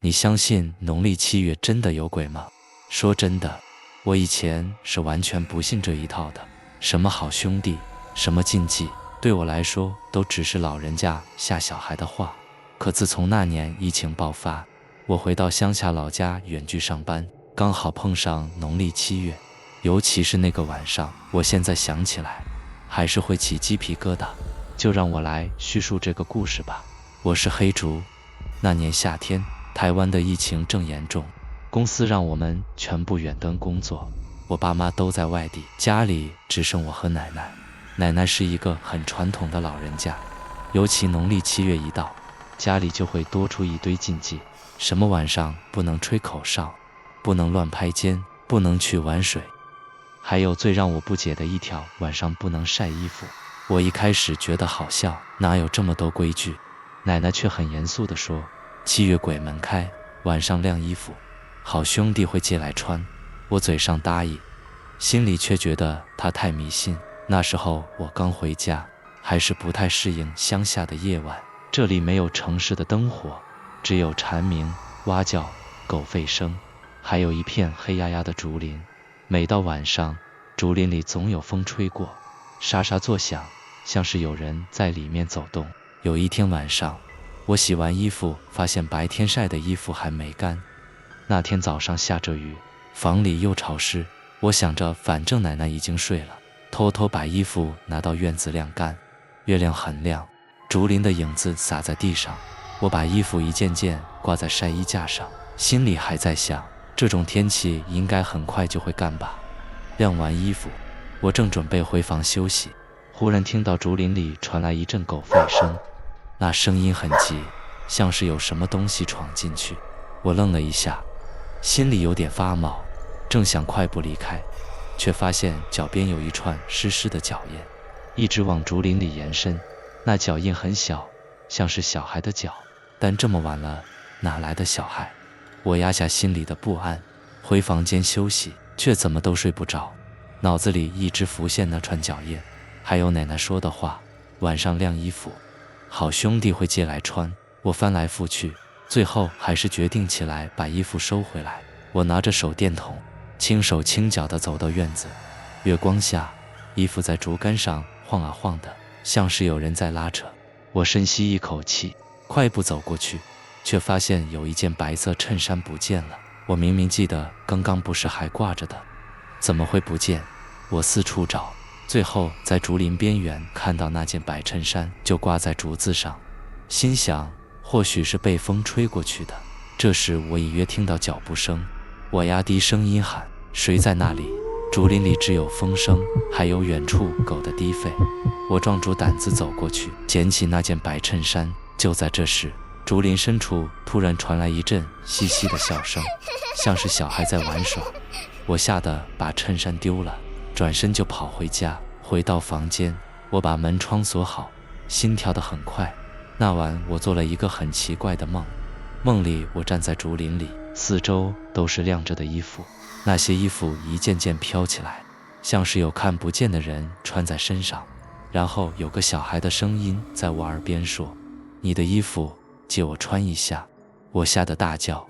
你相信农历7月真的有鬼吗？说真的，我以前是完全不信这一套的。什么好兄弟，什么禁忌，对我来说都只是老人家吓小孩的话。可自从那年疫情爆发，我回到乡下老家远距上班，刚好碰上农历7月，尤其是那个晚上，我现在想起来还是会起鸡皮疙瘩。就让我来叙述这个故事吧。我是黑竹。那年夏天，台湾的疫情正严重，公司让我们全部远端工作，我爸妈都在外地，家里只剩我和奶奶。奶奶是一个很传统的老人家，尤其农历7月一到，家里就会多出一堆禁忌，什么晚上不能吹口哨，不能乱拍肩，不能去玩水，还有最让我不解的一条，晚上不能晒衣服。我一开始觉得好笑，哪有这么多规矩？奶奶却很严肃地说，7月鬼门开，晚上晾衣服，好兄弟会借来穿。我嘴上答应，心里却觉得她太迷信。那时候我刚回家，还是不太适应乡下的夜晚，这里没有城市的灯火，只有蝉鸣、蛙叫、狗吠声，还有一片黑压压的竹林。每到晚上，竹林里总有风吹过，沙沙作响，像是有人在里面走动。有一天晚上，我洗完衣服，发现白天晒的衣服还没干。那天早上下着雨，房里又潮湿，我想着反正奶奶已经睡了，偷偷把衣服拿到院子晾干。月亮很亮，竹林的影子洒在地上，我把衣服一件件挂在晒衣架上，心里还在想，这种天气应该很快就会干吧。晾完衣服，我正准备回房休息，忽然听到竹林里传来一阵狗吠声，那声音很急，像是有什么东西闯进去。我愣了一下，心里有点发毛，正想快步离开，却发现脚边有一串湿湿的脚印，一直往竹林里延伸。那脚印很小，像是小孩的脚，但这么晚了，哪来的小孩？我压下心里的不安，回房间休息，却怎么都睡不着。脑子里一直浮现那串脚印，还有奶奶说的话，晚上晾衣服，好兄弟会借来穿。我翻来覆去，最后还是决定起来把衣服收回来。我拿着手电筒，轻手轻脚地走到院子，月光下，衣服在竹竿上晃啊晃的，像是有人在拉扯。我深吸一口气，快步走过去，却发现有一件白色衬衫不见了。我明明记得刚刚不是还挂着的，怎么会不见？我四处找，最后在竹林边缘看到那件白衬衫就挂在竹子上，心想或许是被风吹过去的。这时我隐约听到脚步声，我压低声音喊，谁在那里？竹林里只有风声，还有远处狗的低吠。我壮着胆子走过去，捡起那件白衬衫。就在这时，竹林深处突然传来一阵嘻嘻的笑声，像是小孩在玩耍。我吓得把衬衫丢了，转身就跑回家。回到房间，我把门窗锁好，心跳得很快。那晚我做了一个很奇怪的梦，梦里我站在竹林里，四周都是晾着的衣服，那些衣服一件件飘起来，像是有看不见的人穿在身上。然后有个小孩的声音在我耳边说，你的衣服借我穿一下。我吓得大叫，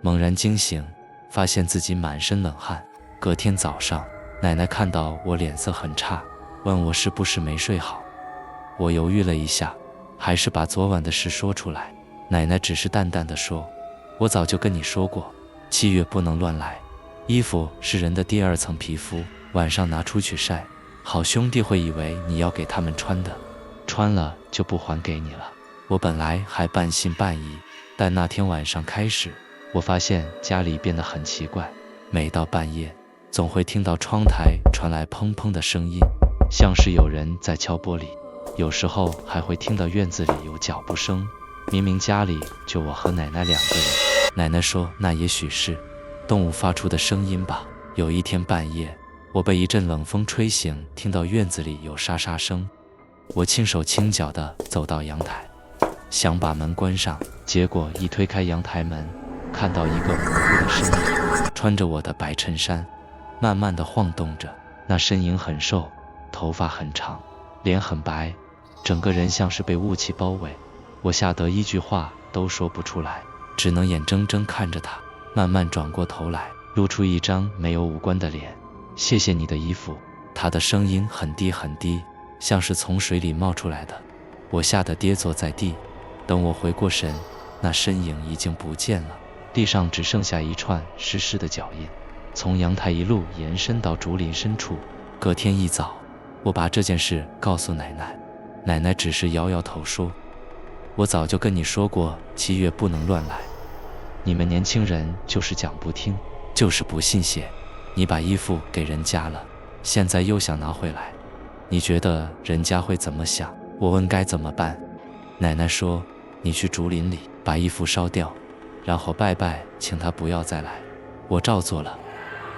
猛然惊醒，发现自己满身冷汗。隔天早上，奶奶看到我脸色很差，问我是不是没睡好。我犹豫了一下，还是把昨晚的事说出来。奶奶只是淡淡地说，我早就跟你说过，7月不能乱来，衣服是人的第二层皮肤，晚上拿出去晒，好兄弟会以为你要给他们穿的，穿了就不还给你了。我本来还半信半疑，但那天晚上开始，我发现家里变得很奇怪。每到半夜，总会听到窗台传来砰砰的声音，像是有人在敲玻璃。有时候还会听到院子里有脚步声，明明家里就我和奶奶2个人。奶奶说那也许是动物发出的声音吧。有一天半夜，我被一阵冷风吹醒，听到院子里有沙沙声。我轻手轻脚地走到阳台，想把门关上，结果一推开阳台门，看到一个模糊的身影，穿着我的白衬衫，慢慢地晃动着。那身影很瘦，头发很长，脸很白，整个人像是被雾气包围。我吓得一句话都说不出来。只能眼睁睁看着他慢慢转过头来，露出一张没有五官的脸。谢谢你的衣服。他的声音很低很低，像是从水里冒出来的。我吓得跌坐在地，等我回过神，那身影已经不见了，地上只剩下一串湿湿的脚印，从阳台一路延伸到竹林深处。隔天一早，我把这件事告诉奶奶，奶奶只是摇摇头说：“我早就跟你说过，7月不能乱来。你们年轻人就是讲不听，就是不信邪。你把衣服给人家了，现在又想拿回来，你觉得人家会怎么想？”我问该怎么办，奶奶说：“你去竹林里把衣服烧掉，然后拜拜，请他不要再来。”我照做了。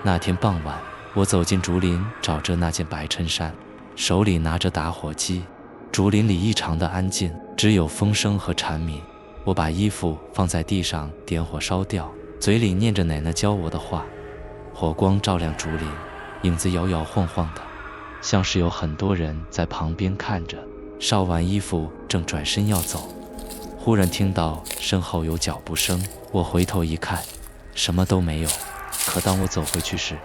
那天傍晚，我走进竹林，找着那件白衬衫，手里拿着打火机。竹林里异常的安静，只有风声和蝉鸣。我把衣服放在地上，点火烧掉，嘴里念着奶奶教我的话。火光照亮竹林，影子摇摇晃晃的，像是有很多人在旁边看着。烧完衣服，正转身要走，忽然听到身后有脚步声。我回头一看，什么都没有。可当我走回去时，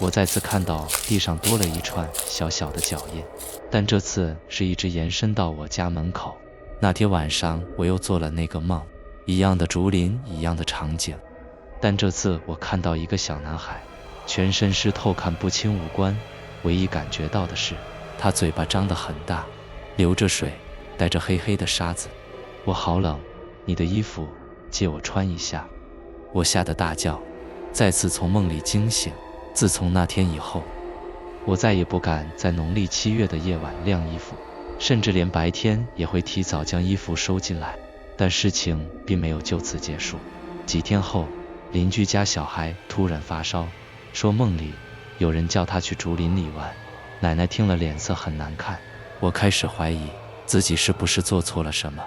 我再次看到地上多了一串小小的脚印，但这次是一直延伸到我家门口。那天晚上，我又做了那个梦，一样的竹林，一样的场景，但这次我看到一个小男孩，全身湿透，看不清五官，唯一感觉到的是，他嘴巴张得很大，流着水，带着黑黑的沙子。我好冷，你的衣服借我穿一下。我吓得大叫，再次从梦里惊醒。自从那天以后，我再也不敢在农历7月的夜晚晾衣服，甚至连白天也会提早将衣服收进来。但事情并没有就此结束。几天后，邻居家小孩突然发烧，说梦里有人叫他去竹林里玩。奶奶听了脸色很难看。我开始怀疑自己是不是做错了什么。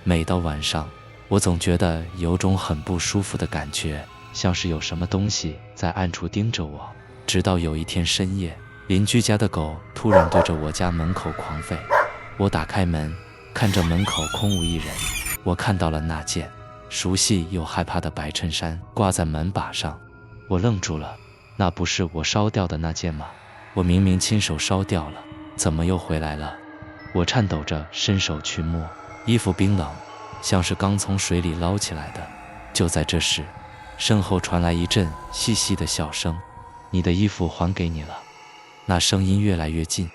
每到晚上，我总觉得有种很不舒服的感觉，像是有什么东西在暗处盯着我。直到有一天深夜，邻居家的狗突然对着我家门口狂吠。我打开门，看着门口空无一人，我看到了那件熟悉又害怕的白衬衫挂在门把上。我愣住了，那不是我烧掉的那件吗？我明明亲手烧掉了，怎么又回来了？我颤抖着伸手去摸，衣服冰冷，像是刚从水里捞起来的。就在这时，身后传来一阵细细的笑声：“你的衣服还给你了。”那声音越来越近，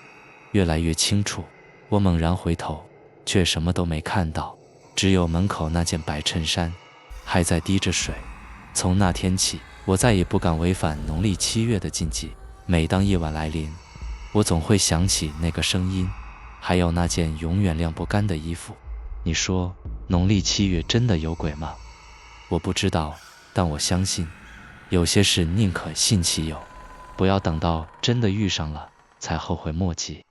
越来越清楚。我猛然回头，却什么都没看到，只有门口那件白衬衫还在滴着水。从那天起，我再也不敢违反农历7月的禁忌。每当夜晚来临，我总会想起那个声音，还有那件永远晾不干的衣服。你说，农历7月真的有鬼吗？我不知道，但我相信，有些事宁可信其有，不要等到真的遇上了才后悔莫及。